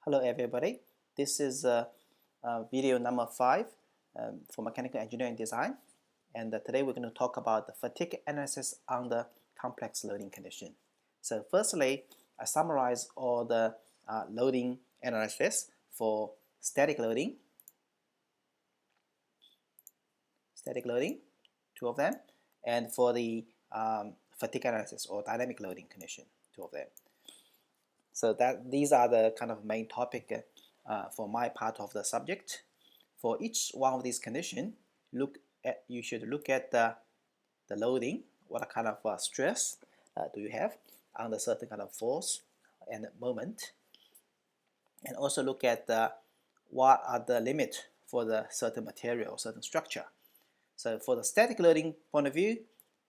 Hello everybody, this is video number 5 for mechanical engineering design, and today we're going to talk about the fatigue analysis under complex loading condition. So firstly, I summarize all the loading analysis for static loading, two of them, and for the fatigue analysis or dynamic loading condition, two of them. So that these are the kind of main topic for my part of the subject. For each one of these conditions, you should look at the loading. What kind of stress do you have under certain kind of force and moment, and also look at what are the limit for the certain material, certain structure. So for the static loading point of view,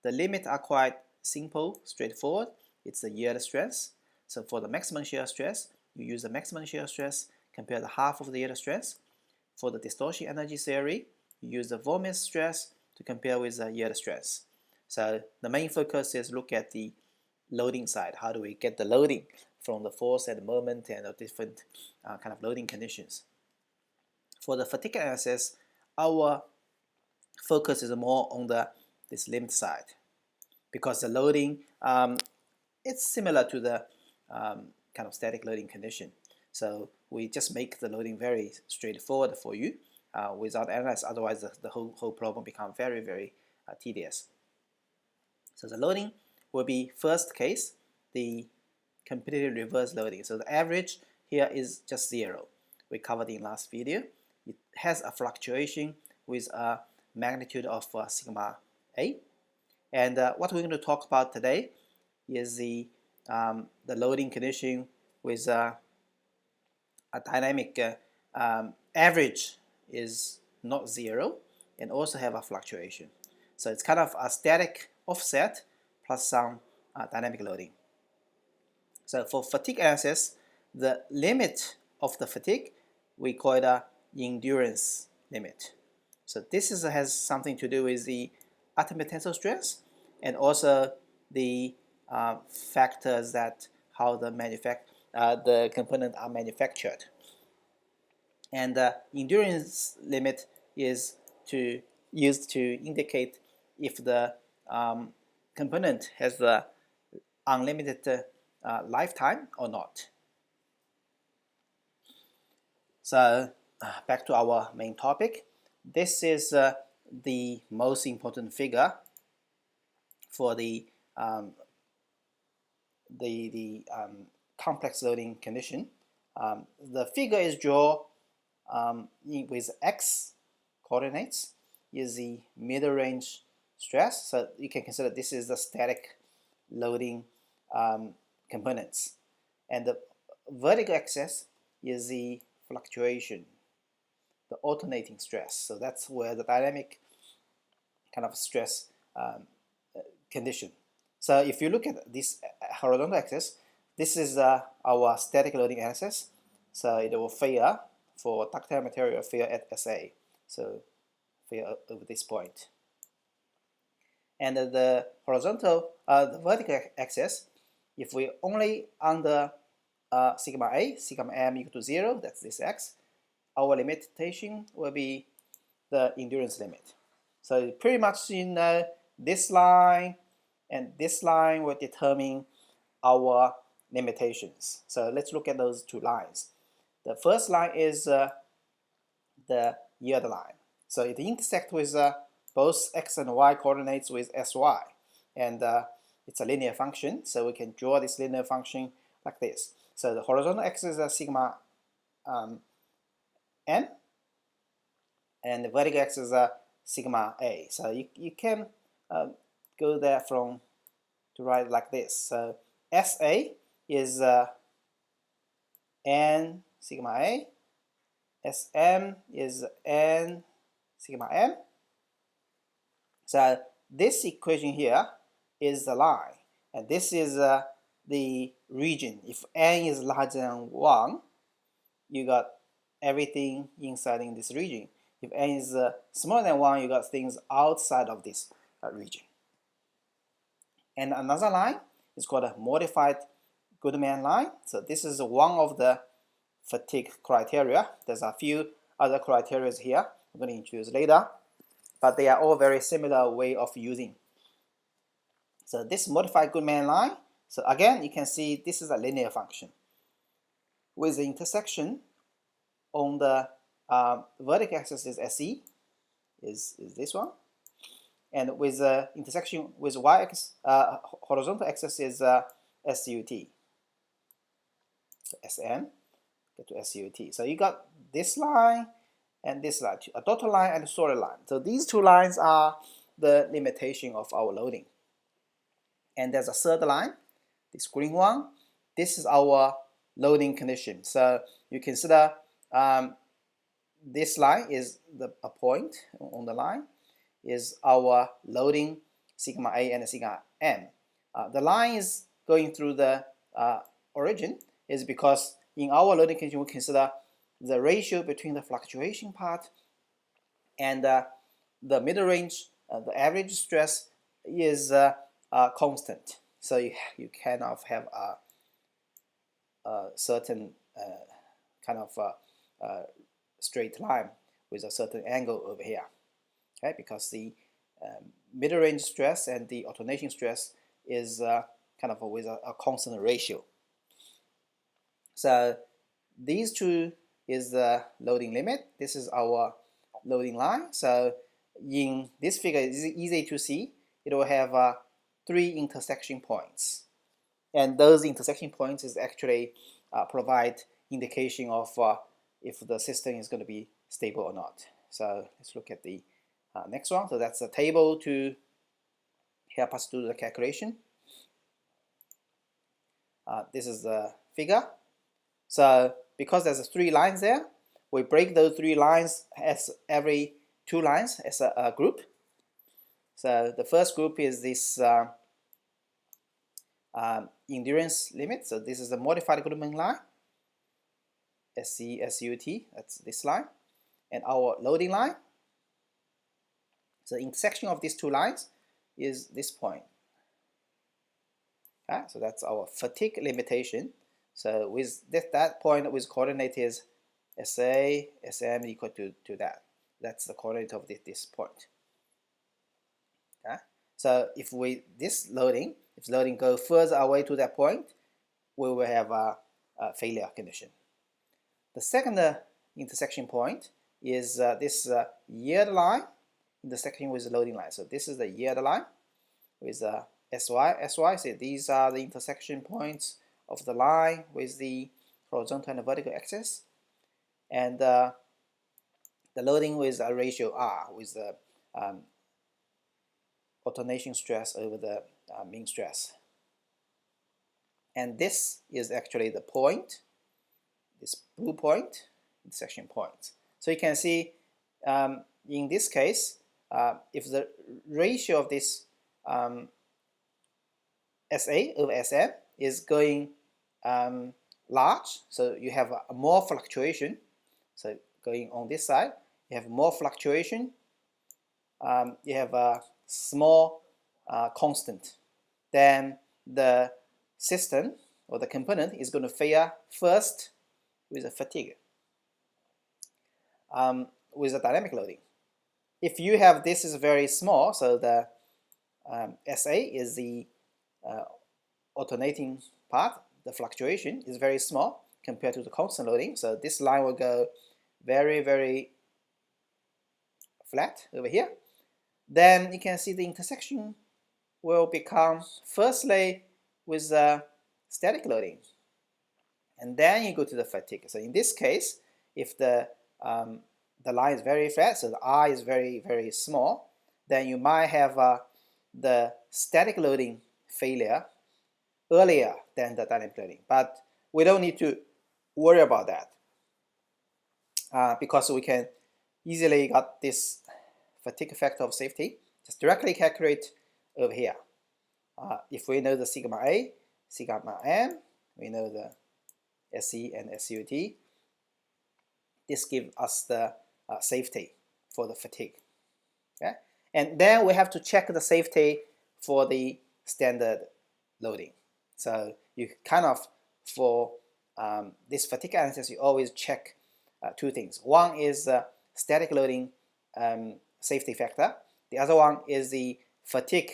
the limits are quite simple, straightforward. It's the yield stress. So for the maximum shear stress, you use the maximum shear stress compared to half of the yield stress. For the distortion energy theory, you use the Vomis stress to compare with the yield stress. So the main focus is look at the loading side. How do we get the loading from the force and the moment and the different kind of loading conditions. For the fatigue analysis, our focus is more on this limit side, because the loading it's similar to the kind of static loading condition. So we just make the loading very straightforward for you without analysis. Otherwise, the whole problem becomes very tedious. So the loading will be first case, the completely reverse loading. So the average here is just 0. We covered in last video. It has a fluctuation with a magnitude of sigma A. And what we're going to talk about today is the loading condition with a dynamic average is not 0 and also have a fluctuation. So it's kind of a static offset plus some dynamic loading. So for fatigue analysis, the limit of the fatigue, we call it a endurance limit. So this has something to do with the atomic tensile stress and also the factors that how the components are manufactured. And the endurance limit is used to indicate if the component has the unlimited lifetime or not. So back to our main topic. This is the most important figure for the complex loading condition. The figure is drawn with x coordinates, is the middle range stress. So you can consider this is the static loading components, and the vertical axis is the fluctuation, the alternating stress. So that's where the dynamic kind of stress condition. So if you look at this horizontal axis, this is our static loading axis. So it will fail for ductile material, fail at SA. So fail over this point. And the horizontal, the vertical axis, if we only under sigma A, sigma m equal to 0, that's this x, our limitation will be the endurance limit. So pretty much in this line and this line will determine our limitations. So let's look at those two lines. The first line is the yield line. So it intersects with both x and y coordinates with sy, and it's a linear function, so we can draw this linear function like this. So the horizontal axis is sigma n, and the vertical axis is sigma a. So you can go there from to write like this. So SA is n sigma a, SM is n sigma m. So this equation here is the line, and this is the region. If n is larger than 1, you got everything inside in this region. If n is smaller than 1, you got things outside of this region. And another line is called a modified Goodman line. So this is one of the fatigue criteria. There's a few other criteria here I'm going to introduce later, but they are all very similar way of using. So this modified Goodman line, so again you can see this is a linear function with the intersection on the vertical axis is SE, is this one, and with the intersection with y-axis, horizontal axis is SUT, so SN, get to SUT. So you got this line and this line, a dotted line and a solid line. So these two lines are the limitation of our loading. And there's a third line, this green one. This is our loading condition. So you consider this line is a point on the line is our loading sigma A and sigma M. The line is going through the origin is because in our loading condition we consider the ratio between the fluctuation part and the middle range, the average stress is constant. So you cannot have a certain kind of straight line with a certain angle over here, okay? Because the middle range stress and the alternation stress is kind of with a constant ratio. So these two is the loading limit. This is our loading line. So in this figure, it's easy to see. It will have 3 intersection points, and those intersection points is actually provide indication of if the system is going to be stable or not. So let's look at the next one. So that's a table to help us do the calculation. This is the figure. So because there's 3 lines there, we break those 3 lines as every 2 lines as a group. So the first group is this endurance limit. So this is the modified Goodman line, SC, SUT, that's this line, and our loading line. So the intersection of these 2 lines is this point. Okay, so that's our fatigue limitation. So with that point with coordinate is SA, SM equal to that. That's the coordinate of this point. Okay? So if this loading go further away to that point, we will have a failure condition. The second intersection point is this yield line intersecting with the loading line. So this is the yield line with SY. So these are the intersection points of the line with the horizontal and the vertical axis, and the loading with a ratio R with the alternation stress over the mean stress. And this is actually the point, this blue point, intersection point. So you can see in this case, if the ratio of this SA over SM is going large, so you have more fluctuation. So going on this side, you have more fluctuation. You have a small constant. Then the system or the component is going to fail first with a fatigue, with a dynamic loading. If you have this is very small, so the SA is the alternating part, the fluctuation is very small compared to the constant loading. So this line will go very, very flat over here. Then you can see the intersection will become firstly with static loading, and then you go to the fatigue. So in this case, if the line is very flat, so the R is very, very small, then you might have the static loading failure earlier than the dynamic loading. But we don't need to worry about that because we can easily got this fatigue factor of safety. Just directly calculate over here. If we know the sigma A, sigma M, we know the SE and SUT. This gives us the safety for the fatigue. Okay? And then we have to check the safety for the standard loading. So you kind of, for this fatigue analysis, you always check two things. One is static loading safety factor. The other one is the fatigue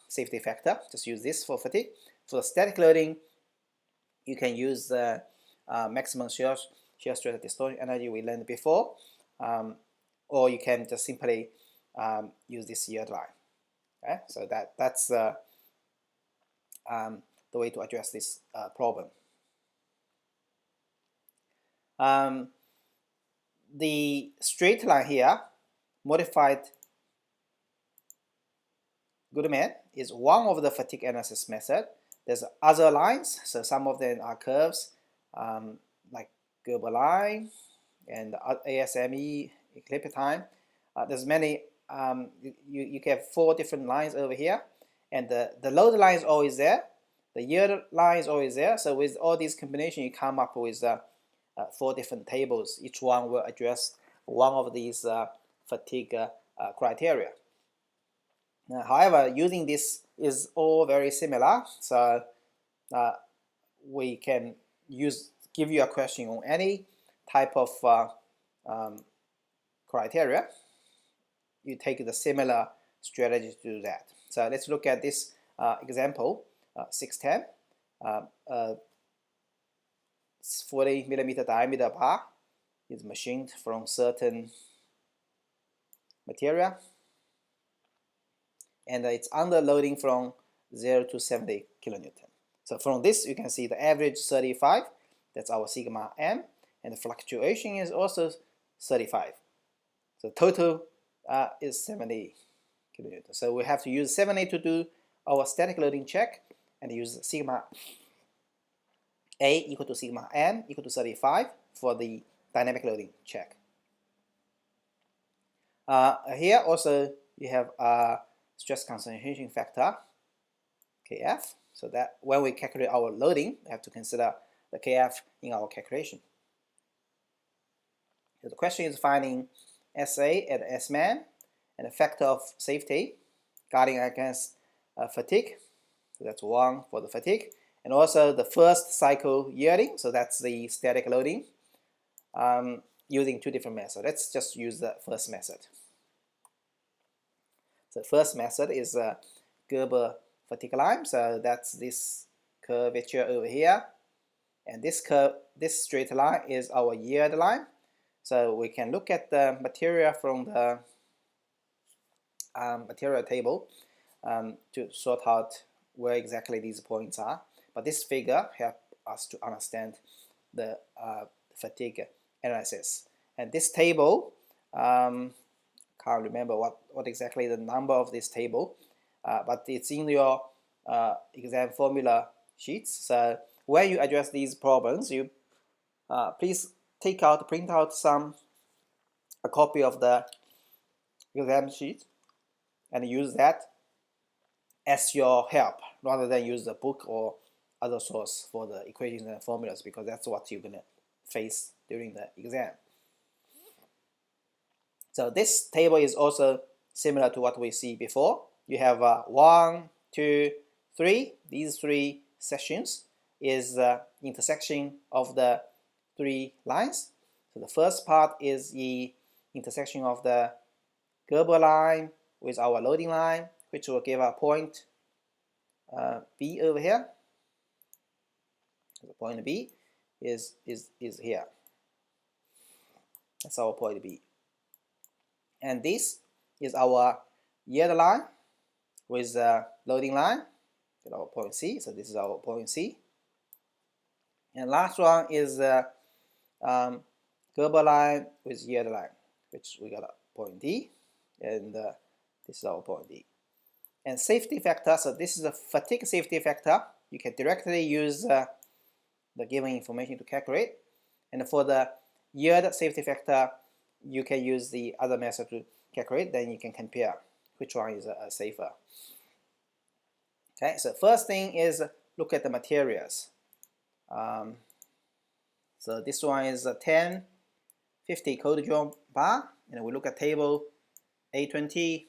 safety factor. Just use this for fatigue. For the static loading, you can use the maximum shear stress distortion energy we learned before, or you can just simply use this yield line. Okay, so that's the way to address this problem. The straight line here, modified Goodman, is one of the fatigue analysis method. There's other lines, so some of them are curves, like Gerber line and ASME eclipse time. There's many. You can have 4 different lines over here, and the load line is always there. The yield line is always there. So with all these combinations, you come up with 4 different tables. Each one will address one of these fatigue criteria. However, using this is all very similar, so we can give you a question on any type of criteria. You take the similar strategy to do that. So let's look at this example, 610. 40 millimeter diameter bar is machined from certain material, and it's under loading from 0 to 70 kilonewton. So from this, you can see the average 35, that's our sigma m, and the fluctuation is also 35. So total is 70 kilonewton. So we have to use 70 to do our static loading check, and use sigma A equal to sigma m equal to 35 for the dynamic loading check. Here also you have stress concentration factor, Kf. So that when we calculate our loading, we have to consider the Kf in our calculation. So the question is finding SA and Sman and the factor of safety guarding against fatigue. So that's 1 for the fatigue. And also the first cycle yielding, so that's the static loading, using 2 different methods. Let's just use the first method. So the first method is Gerber fatigue line. So that's this curvature over here, and this straight line is our yield line. So we can look at the material from the material table to sort out where exactly these points are. But this figure helps us to understand the fatigue analysis. And this table, can't remember what exactly the number of this table, but it's in your exam formula sheets. So when you address these problems, you please print out a copy of the exam sheet and use that as your help, rather than use the book or other source for the equations and formulas, because that's what you're going to face during the exam. So this table is also similar to what we see before. You have 1, 2, 3. These 3 sections is the intersection of the 3 lines. So the first part is the intersection of the Gerber line with our loading line, which will give a point B over here. The point B is here. That's our point B. And this is our yield line with loading line, our point C. So this is our point C. And last one is Gerber line with yield line, which we got a point D, and this is our point D. And safety factor, so this is a fatigue safety factor. You can directly use the given information to calculate. And for the yield safety factor, you can use the other method to calculate. Then you can compare which one is safer. Okay, so first thing is look at the materials. So this one is a 1050 cold draw bar, and we look at table A20,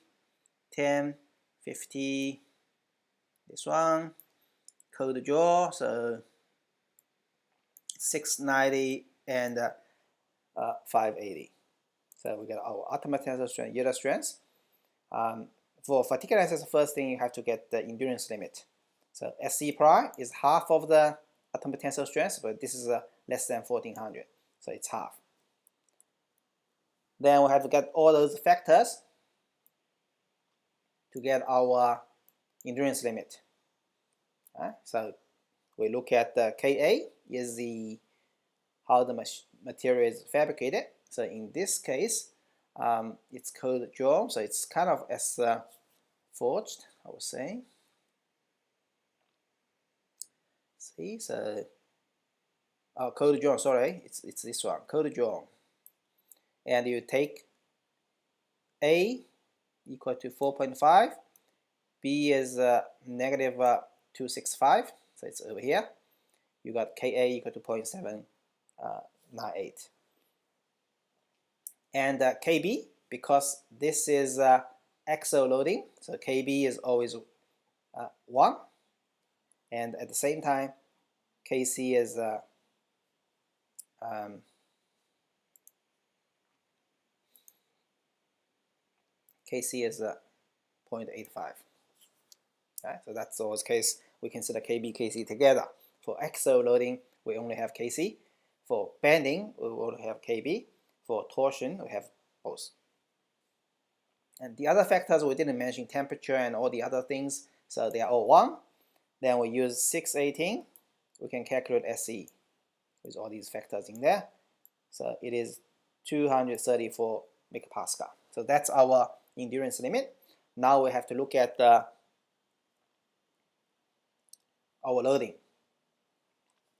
1050, this one, cold draw, so 690 and 580. So we got our ultimate tensile strength, yield strength. For fatigue analysis, the first thing you have to get the endurance limit. So SC prime is half of the atomic tensile strength, but this is less than 1400, so it's half. Then we have to get all those factors to get our endurance limit. So we look at the Ka is the how the material is fabricated. So in this case, it's cold drawn, so it's kind of as forged, I would say. See, so cold drawn, sorry, it's this one, cold drawn. And you take A equal to 4.5, B is negative 265, so it's over here. You got Ka equal to 0.798. And Kb, because this is axial loading, so Kb is always 1, and at the same time Kc is Kc is 0.85. Okay, so that's always case we consider Kb, Kc together. For axial loading, we only have Kc. For bending, we only have Kb. For torsion, we have both. And the other factors we didn't mention, temperature and all the other things, so they are all 1. Then we use 618. We can calculate SE with all these factors in there. So it is 234 megapascal. So that's our endurance limit. Now we have to look at our loading.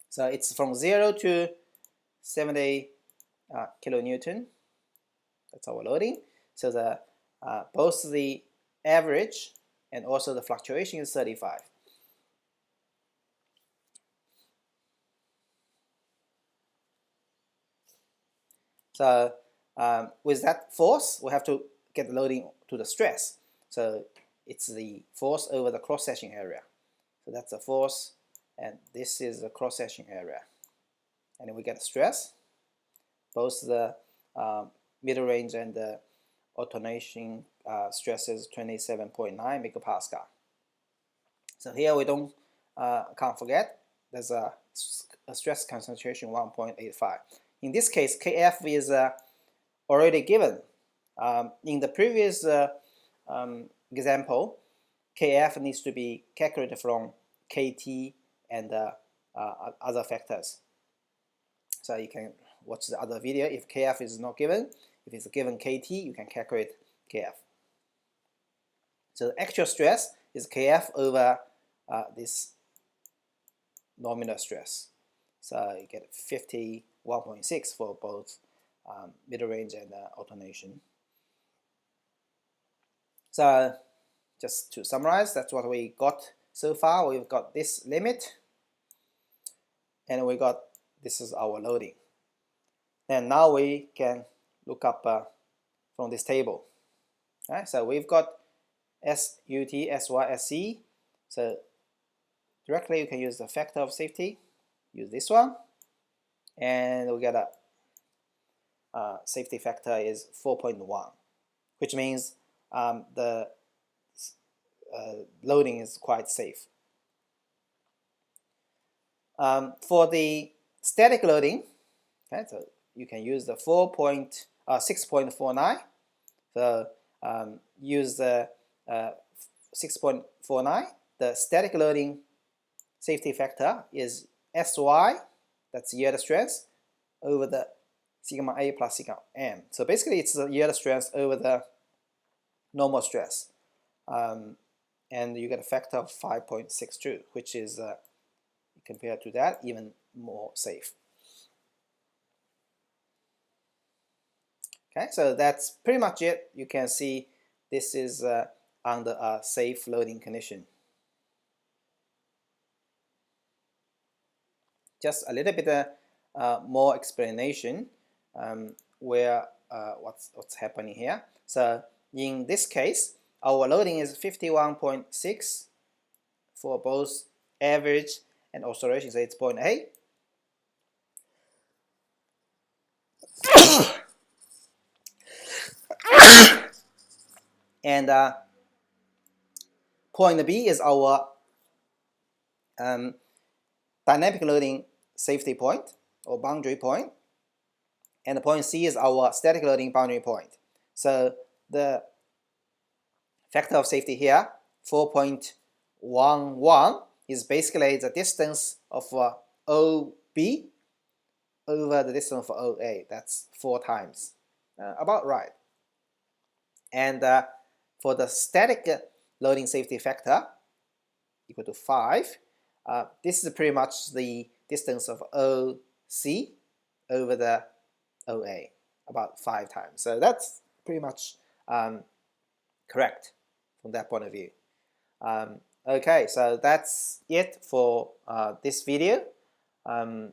So it's from 0 to 70 kilonewton. That's our loading. So the both the average and also the fluctuation is 35. So with that force, we have to get the loading to the stress. So it's the force over the cross-section area. So that's the force, and this is the cross-section area. And then we get the stress. Both the middle range and the alternation stress is 27.9 megapascal. So here we can't forget there's a stress concentration 1.85. In this case, Kf is already given. In the previous example, Kf needs to be calculated from Kt and other factors. So you can watch the other video. If Kf is not given, if it's given Kt, you can calculate Kf. So the actual stress is Kf over this nominal stress. So you get 51.6 for both middle range and alternation. So just to summarize, that's what we got so far. We've got this limit, and we got this is our loading. And now we can look up from this table. Right, so we've got SUT, SY, SC. So directly you can use the factor of safety. Use this one, and we get a safety factor is 4.1, which means the loading is quite safe. For the static loading, okay, so you can use the 6.49. So use the 6.49. The static loading safety factor is SY, that's yield strength, over the sigma A plus sigma M. So basically it's the yield strength over the normal stress. And you get a factor of 5.62, which is compared to that even more safe. Okay, so that's pretty much it. You can see this is under a safe loading condition. Just a little bit more explanation where what's happening here. So in this case, our loading is 51.6 for both average and oscillation, so it's 0.8. And point B is our dynamic loading safety point or boundary point, and point C is our static loading boundary point. So the factor of safety here, 4.11, is basically the distance of OB over the distance of OA. That's 4 times, about right. And for the static loading safety factor, equal to 5, this is pretty much the distance of OC over the OA, about 5 times. So that's pretty much correct from that point of view. Okay, so that's it for this video. I'll